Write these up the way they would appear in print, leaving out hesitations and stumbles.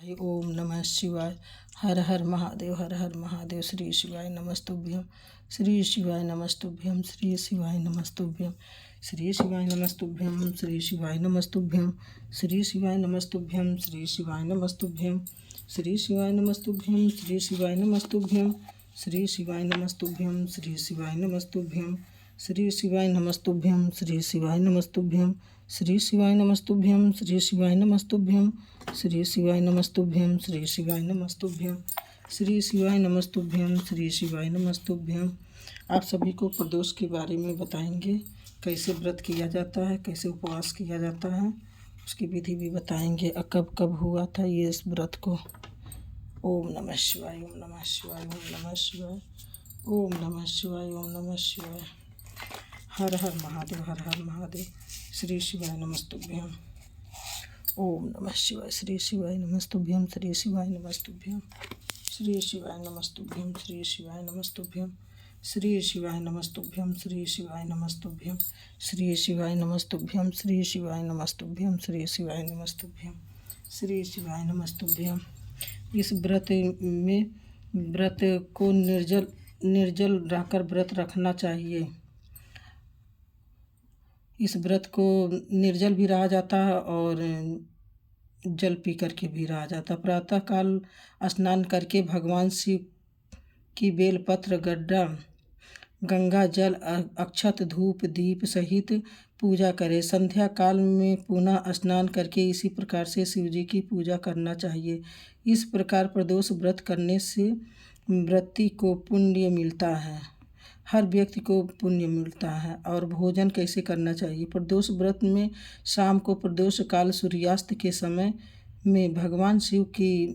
शिवाय। ओम नमः शिवाय। हर हर महादेव, हर हर महादेव। श्री शिवाय नमस्तुभ्यं, श्री शिवाय नमस्तुभ्यं, श्री शिवाय नमस्तुभ्यं, श्री शिवाय नमस्तुभ्यं, श्री शिवाय नमस्तुभ्यं, श्री शिवाय नमस्तुभ्यं, श्री शिवाय नमस्तुभ्यं, श्री शिवाय नमस्तुभ्यं, श्री शिवाय नमस्तुभ्यं, श्री शिवाय नमस्तुभ्यं, श्री शिवाय नमस्तुभ्यं, श्री शिवाय नमस्तुभ्यं, श्री शिवाय नमस्तुभ्यं, श्री शिवाय नमस्तुभ्यं, श्री शिवाय नमस्तुभ्यं, श्री शिवाय नमस्तुभ्यं, श्री शिवाय नमस्तुभ्यं, श्री शिवाय नमस्तुभ्यं, श्री शिवाय नमस्तुभ्यं। आप सभी को प्रदोष के बारे में बताएंगे, कैसे व्रत किया जाता है, कैसे उपवास किया जाता है, उसकी विधि भी बताएंगे। कब कब हुआ था ये इस व्रत को। ओम नमः शिवाय, ओम नमः शिवाय, ओम नमः शिवाय, ओम नमः शिवाय, ओम नमः शिवाय। हर हर महादेव, हर हर महादेव। श्री शिवाय नमस्तुभ्यं। ओम नमः शिवाय। श्री शिवाय नमस्तुभ्यं, श्री शिवाय नमस्तुभ्यं, श्री शिवाय नमस्तुभ्यं, श्री शिवाय नमस्तुभ्यं, श्री शिवाय नमस्तुभ्यं, श्री शिवाय नमस्तुभ्यं, श्री शिवाय नमस्तुभ्यं, श्री शिवाय नमस्तुभ्यं, श्री शिवाय नमस्तुभ्यं, श्री शिवाय नमस्तुभ्यं। इस व्रत में व्रत को निर्जल रहकर व्रत रखना चाहिए। इस व्रत को निर्जल भी रहा जाता है और जल पी करके भी रहा जाता। प्रातःकाल स्नान करके भगवान शिव की बेलपत्र, गड्ढा, गंगा जल, अक्षत, धूप, दीप सहित पूजा करें। संध्या काल में पुनः स्नान करके इसी प्रकार से शिव जी की पूजा करना चाहिए। इस प्रकार प्रदोष व्रत करने से व्रती को पुण्य मिलता है, हर व्यक्ति को पुण्य मिलता है। और भोजन कैसे करना चाहिए। प्रदोष व्रत में शाम को प्रदोष काल सूर्यास्त के समय में भगवान शिव की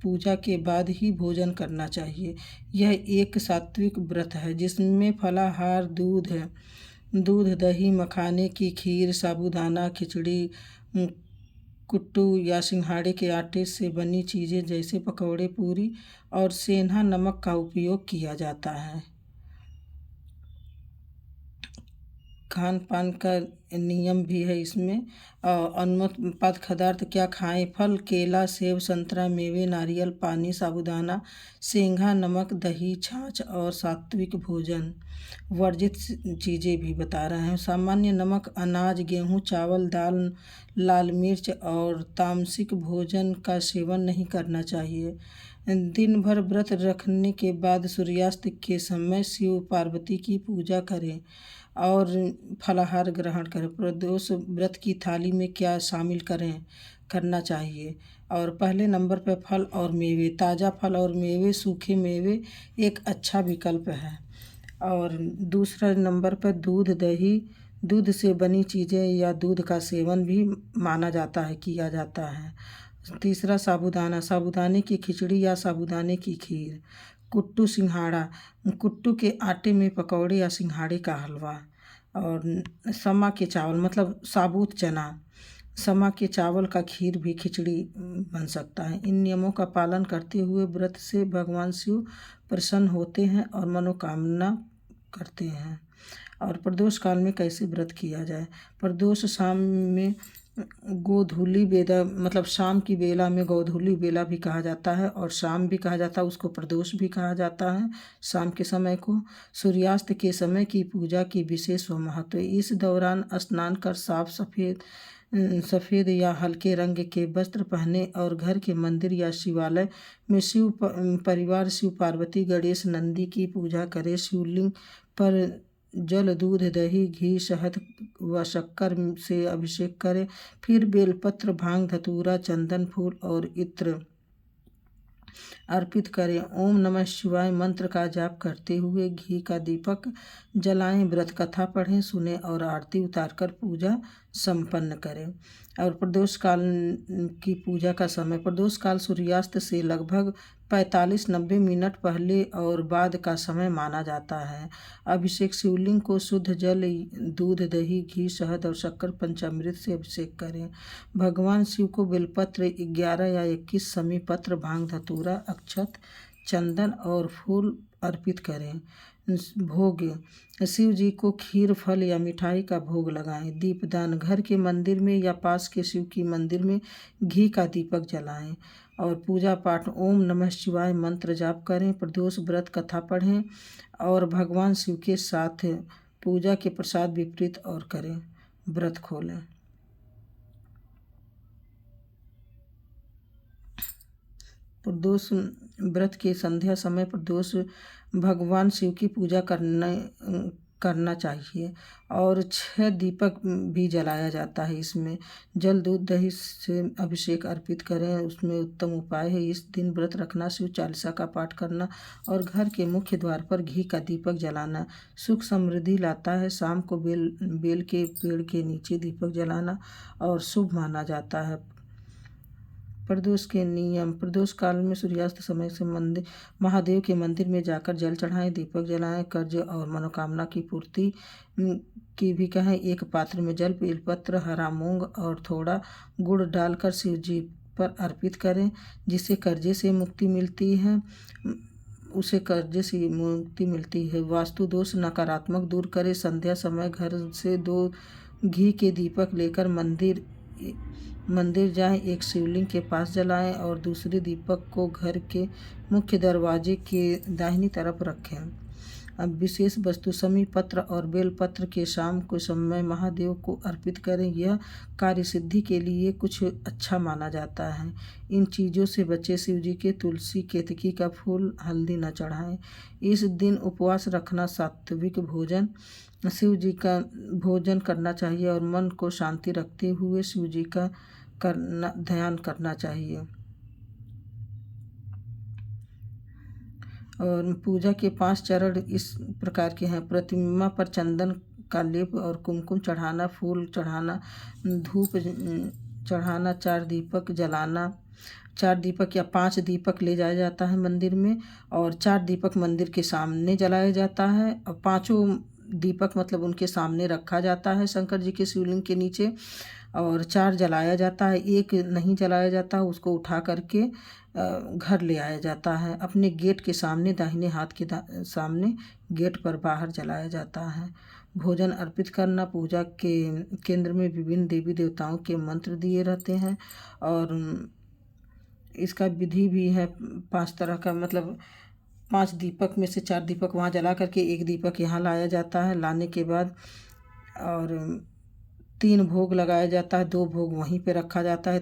पूजा के बाद ही भोजन करना चाहिए। यह एक सात्विक व्रत है जिसमें फलाहार, दूध, दही, मखाने की खीर, साबूदाना खिचड़ी, कुट्टू या सिंघाड़े के आटे से बनी चीज़ें जैसे पकौड़े, पूरी और सेंधा नमक का उपयोग किया जाता है। खान पान का नियम भी है इसमें। अनुमत पदार्थ क्या खाएं। फल, केला, सेब, संतरा, मेवे, नारियल पानी, साबूदाना, सेंधा नमक, दही, छाछ और सात्विक भोजन। वर्जित चीज़ें भी बता रहे हैं। सामान्य नमक, अनाज, गेहूँ, चावल, दाल, लाल मिर्च और तामसिक भोजन का सेवन नहीं करना चाहिए। दिन भर व्रत रखने के बाद सूर्यास्त के समय शिव पार्वती की पूजा करें और फलाहार ग्रहण करें। प्रदोष व्रत की थाली में क्या शामिल करना चाहिए। और पहले नंबर पर फल और मेवे। ताज़ा फल और मेवे, सूखे मेवे एक अच्छा विकल्प है। और दूसरा नंबर पर दूध, दही, दूध से बनी चीज़ें या दूध का सेवन भी माना जाता है, किया जाता है। तीसरा साबूदाना, साबूदाने की खिचड़ी या साबूदाने की खीर। कुट्टू, सिंघाड़ा, कुट्टू के आटे में पकौड़े या सिंघाड़े का हलवा। और समा के चावल मतलब साबुत चना, समा के चावल का खीर भी खिचड़ी बन सकता है। इन नियमों का पालन करते हुए व्रत से भगवान शिव प्रसन्न होते हैं और मनोकामना करते हैं। और प्रदोष काल में कैसे व्रत किया जाए। प्रदोष शाम में गोधूली बेला मतलब शाम की बेला में गोधूली बेला भी कहा जाता है और शाम भी कहा जाता है, उसको प्रदोष भी कहा जाता है। शाम के समय को सूर्यास्त के समय की पूजा की विशेष महत्व है। इस दौरान स्नान कर साफ सफ़ेद या हल्के रंग के वस्त्र पहने और घर के मंदिर या शिवालय में शिव परिवार, शिव पार्वती, गणेश, नंदी की पूजा करें। शिवलिंग पर जल, दूध, दही, घी, शहद व शक्कर से अभिषेक करें। फिर बेलपत्र, भांग, धतूरा, चंदन, फूल और इत्र अर्पित करें। ओम नमः शिवाय मंत्र का जाप करते हुए घी का दीपक जलाएं। व्रत कथा पढ़ें, सुने और आरती उतारकर पूजा संपन्न करें। और प्रदोष काल की पूजा का समय। प्रदोष काल सूर्यास्त से लगभग 45-90 मिनट पहले और बाद का समय माना जाता है। अभिषेक, शिवलिंग को शुद्ध जल, दूध, दही, घी, शहद और शक्कर पंचामृत से अभिषेक करें। भगवान शिव को बेलपत्र 11 या 21 समी पत्र, भांग, धतूरा, अक्षत, चंदन और फूल अर्पित करें। भोग शिव जी को खीर फल या मिठाई का भोग लगाएं। दीपदान घर के मंदिर में या पास के शिव की मंदिर में घी का दीपक जलाएं। और पूजा पाठ ओम नमः शिवाय मंत्र जाप करें। प्रदोष व्रत कथा पढ़ें और भगवान शिव के साथ पूजा के प्रसाद विपरीत और करें, व्रत खोलें। प्रदोष व्रत के संध्या समय प्रदोष भगवान शिव की पूजा करना चाहिए और 6 दीपक भी जलाया जाता है। इसमें जल दूध दही से अभिषेक अर्पित करें, उसमें उत्तम उपाय है। इस दिन व्रत रखना, शिव चालीसा का पाठ करना और घर के मुख्य द्वार पर घी का दीपक जलाना सुख समृद्धि लाता है। शाम को बेल के पेड़ के नीचे दीपक जलाना और शुभ माना जाता है। प्रदोष के नियम। प्रदोष काल में सूर्यास्त समय से महादेव के मंदिर में जाकर जल चढ़ाएं, दीपक जलाएं। कर्ज और मनोकामना की पूर्ति की भी कहें। एक पात्र में जल, बेलपत्र, हरा मूंग और थोड़ा गुड़ डालकर शिव जी पर अर्पित करें, जिससे कर्जे से मुक्ति मिलती है। वास्तु दोष नकारात्मक दूर करे। संध्या समय घर से 2 घी के दीपक लेकर मंदिर जाएं, एक शिवलिंग के पास जलाएं और दूसरे दीपक को घर के मुख्य दरवाजे के दाहिनी तरफ रखें। अब विशेष वस्तु समी पत्र और बेलपत्र के शाम को समय महादेव को अर्पित करें। यह कार्य सिद्धि के लिए कुछ अच्छा माना जाता है। इन चीज़ों से बचे। शिव जी के तुलसी, केतकी का फूल, हल्दी न चढ़ाएं। इस दिन उपवास रखना, सात्विक भोजन शिव जी का भोजन करना चाहिए और मन को शांति रखते हुए शिव जी का ध्यान करना चाहिए। और पूजा के 5 चरण इस प्रकार के हैं। प्रतिमा पर चंदन का लेप और कुमकुम चढ़ाना, फूल चढ़ाना, धूप चढ़ाना, 4 दीपक जलाना। 4 दीपक या 5 दीपक ले जाया जाता है मंदिर में और 4 दीपक मंदिर के सामने जलाया जाता है और 5 दीपक मतलब उनके सामने रखा जाता है शंकर जी के शिवलिंग के नीचे और 4 जलाया जाता है। एक नहीं जलाया जाता, उसको उठा करके घर ले आया जाता है। अपने गेट के सामने, दाहिने हाथ के सामने गेट पर बाहर जलाया जाता है। भोजन अर्पित करना। पूजा के केंद्र में विभिन्न देवी देवताओं के मंत्र दिए रहते हैं और इसका विधि भी है 5 तरह का। मतलब 5 दीपक में से 4 दीपक वहाँ जला करके 1 दीपक यहाँ लाया जाता है। लाने के बाद और 3 भोग लगाया जाता है, 2 भोग वहीं पे रखा जाता है।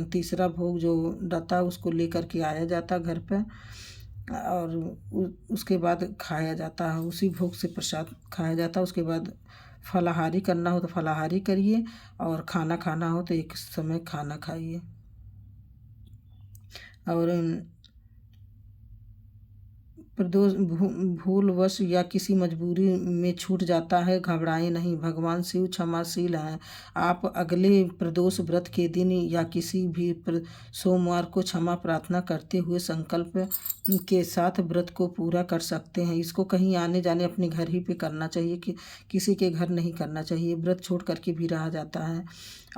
तीसरा भोग जो रहता है उसको लेकर के आया जाता है घर पे और उसके बाद खाया जाता है। उसी भोग से प्रसाद खाया जाता है। उसके बाद फलाहारी करना हो तो फलाहारी करिए और खाना खाना हो तो एक समय खाना खाइए। और प्रदोष भूलवश या किसी मजबूरी में छूट जाता है, घबराएं नहीं। भगवान शिव क्षमाशील हैं। आप अगले प्रदोष व्रत के दिन या किसी भी सोमवार को क्षमा प्रार्थना करते हुए संकल्प के साथ व्रत को पूरा कर सकते हैं। इसको कहीं आने जाने अपने घर ही पे करना चाहिए, कि किसी के घर नहीं करना चाहिए। व्रत छोड़ करके भी रहा जाता है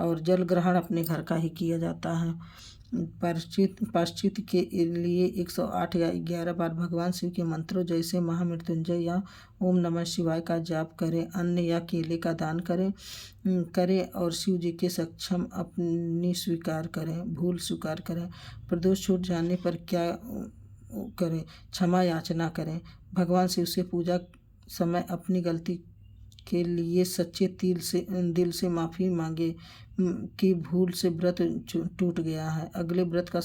और जल ग्रहण अपने घर का ही किया जाता है। प्रायश्चित के लिए 108 या 11 बार भगवान शिव के मंत्रों जैसे महामृत्युंजय या ओम नमः शिवाय का जाप करें। अन्न या केले का दान करें और शिव जी के सक्षम अपनी भूल स्वीकार करें। प्रदोष छूट जाने पर क्या करें? क्षमा याचना करें। भगवान शिव से पूजा समय अपनी गलती के लिए सच्चे दिल से माफ़ी मांगे कि भूल से व्रत टूट गया है। अगले व्रत का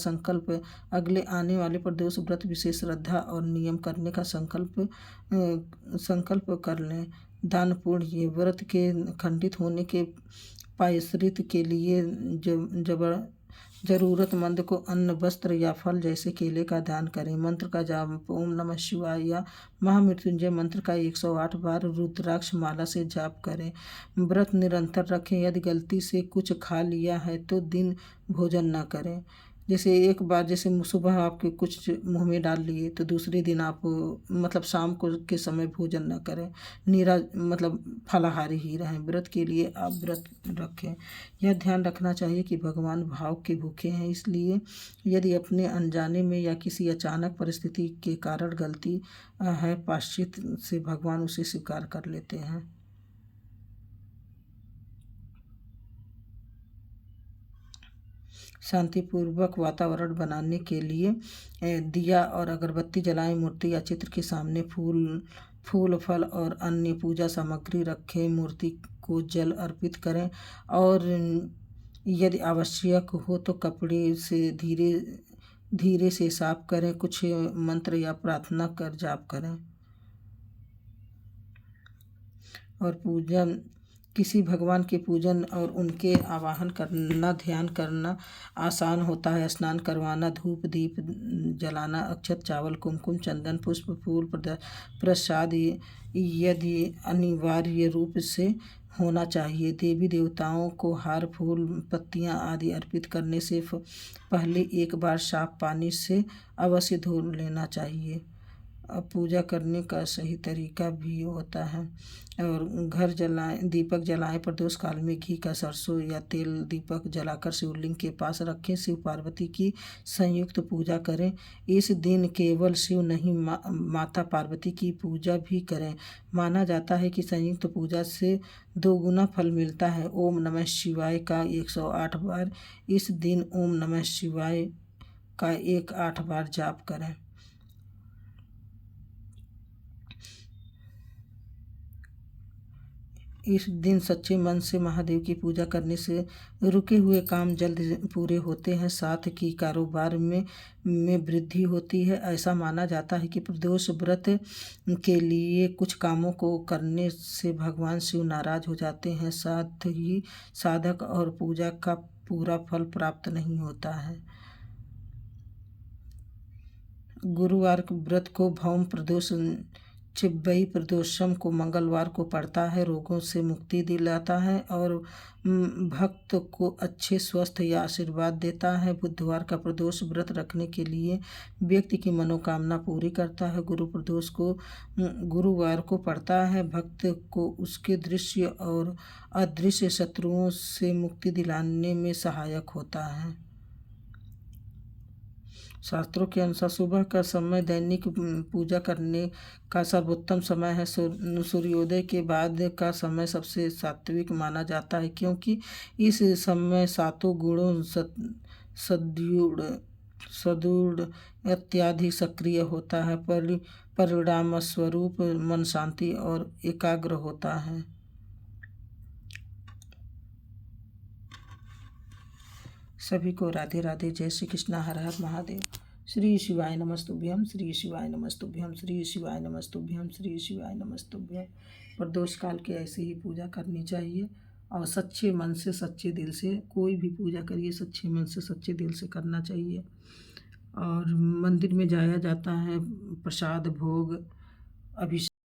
अगले आने वाले प्रदोष व्रत विशेष श्रद्धा और नियम करने का संकल्प कर लें। दान पुण्य। ये व्रत के खंडित होने के प्रायश्चित के लिए जरूरतमंद को अन्न, वस्त्र या फल जैसे केले का दान करें। मंत्र का जाप ओम नमः शिवाय या महामृत्युंजय मंत्र का 108 बार रुद्राक्ष माला से जाप करें। व्रत निरंतर रखें। यदि गलती से कुछ खा लिया है तो दिन भोजन न करें। जैसे एक बार जैसे सुबह आपके कुछ मुंह में डाल लिए तो दूसरे दिन आप मतलब शाम को के समय भोजन न करें, मतलब फलाहारी ही रहें। व्रत के लिए आप व्रत रखें। यह ध्यान रखना चाहिए कि भगवान भाव के भूखे हैं, इसलिए यदि अपने अनजाने में या किसी अचानक परिस्थिति के कारण गलती है प्रायश्चित से भगवान उसे स्वीकार कर लेते हैं। शांतिपूर्वक वातावरण बनाने के लिए दिया और अगरबत्ती जलाएं, मूर्ति या चित्र के सामने फूल फल और अन्य पूजा सामग्री रखें, मूर्ति को जल अर्पित करें और यदि आवश्यक हो तो कपड़े से धीरे धीरे से साफ करें, कुछ मंत्र या प्रार्थना कर जाप करें। और पूजन किसी भगवान के पूजन और उनके आवाहन करना, ध्यान करना आसान होता है। स्नान करवाना, धूप दीप जलाना, अक्षत चावल कुमकुम चंदन पुष्प फूल प्रसाद यदि अनिवार्य रूप से होना चाहिए। देवी देवताओं को हार फूल पत्तियां आदि अर्पित करने से पहले एक बार साफ पानी से अवश्य धो लेना चाहिए। अब पूजा करने का सही तरीका भी होता है। और घर जलाएं, दीपक जलाएं, प्रदोष काल में घी का सरसों या तेल दीपक जलाकर शिवलिंग के पास रखें। शिव पार्वती की संयुक्त पूजा करें। इस दिन केवल शिव नहीं माता पार्वती की पूजा भी करें। माना जाता है कि संयुक्त पूजा से 2 गुना फल मिलता है। ओम नमः शिवाय का 108 बार इस दिन ओम नमः शिवाय का 8 बार जाप करें। इस दिन सच्चे मन से महादेव की पूजा करने से रुके हुए काम जल्द पूरे होते हैं, साथ ही कारोबार में वृद्धि होती है। ऐसा माना जाता है कि प्रदोष व्रत के लिए कुछ कामों को करने से भगवान शिव नाराज हो जाते हैं, साथ ही साधक और पूजा का पूरा फल प्राप्त नहीं होता है। गुरुवार के व्रत को भौम प्रदोष चिब्बई प्रदोषम को मंगलवार को पड़ता है, रोगों से मुक्ति दिलाता है और भक्त को अच्छे स्वस्थ या आशीर्वाद देता है। बुधवार का प्रदोष व्रत रखने के लिए व्यक्ति की मनोकामना पूरी करता है। गुरु प्रदोष को गुरुवार को पड़ता है, भक्त को उसके दृश्य और अदृश्य शत्रुओं से मुक्ति दिलाने में सहायक होता है। शास्त्रों के अनुसार सुबह का समय दैनिक पूजा करने का सर्वोत्तम समय है। सूर्योदय के बाद का समय सबसे सात्विक माना जाता है, क्योंकि इस समय सातों गुणों सद्गुण सदूढ़ अत्यधिक सक्रिय होता है। परिणाम स्वरूप मन शांति और एकाग्र होता है। सभी को राधे राधे। जय श्री कृष्ण। हर हर महादेव। श्री शिवाय नमस्तुभ्यम, श्री शिवाय नमस्तुभ्यम, श्री शिवाय नमस्तुभ्यम, श्री शिवाय नमस्तुभ्यम। प्रदोष काल के ऐसे ही पूजा करनी चाहिए और सच्चे मन से सच्चे दिल से कोई भी पूजा करिए, सच्चे मन से सच्चे दिल से करना चाहिए। और मंदिर में जाया जाता है, प्रसाद भोग अभिषेक